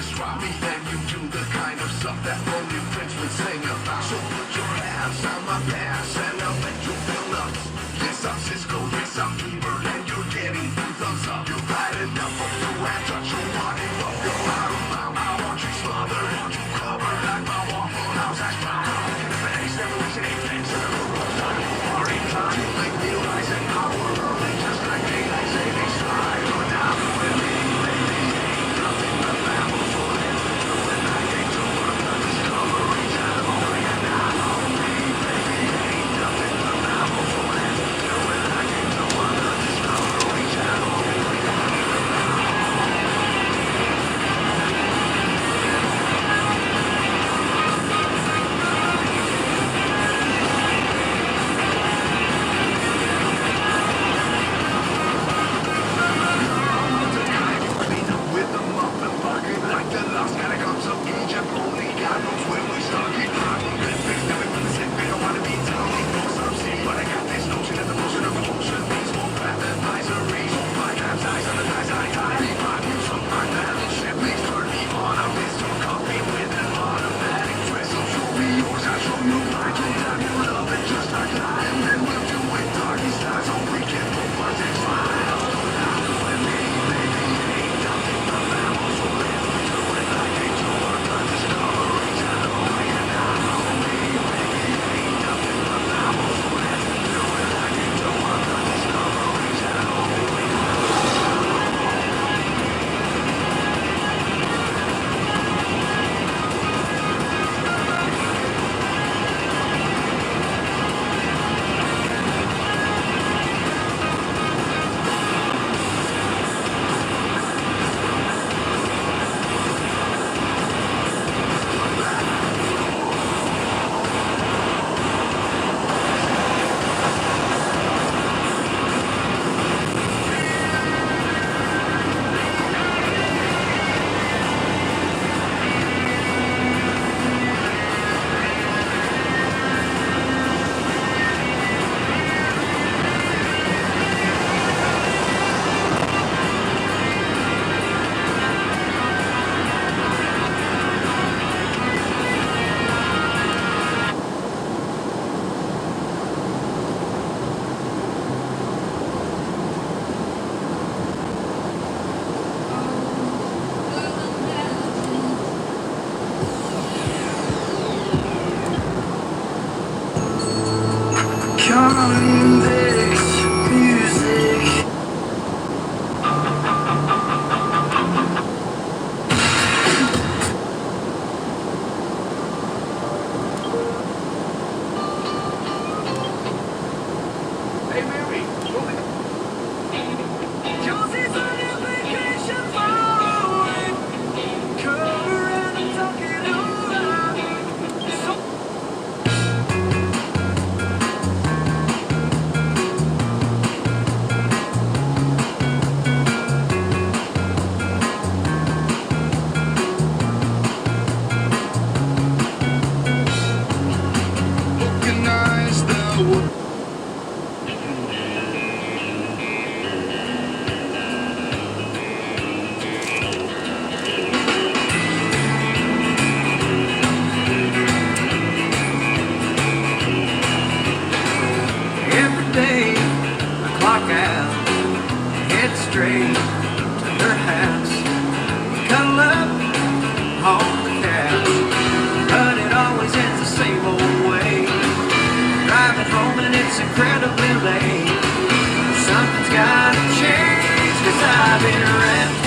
describe me, and you do the kind of stuff that only French would sing about. So put your hands on my pants and I'll make you feel nuts. Yes, I'm Cisco, yes, I'm Ebert, and you're getting thumbs up. You've had enough of the rat, touch your body, love your out of bound. I want you smothered, I want you covered like my waffle house. I found out in the face, never reach an apex. Party time, you make me rise an hour early, just like daylight savings time. You're down with me, baby, ain't nothing but mammals for it to do, and I came to work the Discovery Channel. And now on me, baby, ain't nothing but mammals for it to do, and I came to work the Discovery Channel. Convex music. Hey Mary, Josie's on his vacation forward. Come around and talk it over. So organize the world. Every day I clock out, head straight to her house, cuddle up on the couch, but it always ends the same old way. Driving home and it's incredibly late. Something's gotta change, 'cause I've been around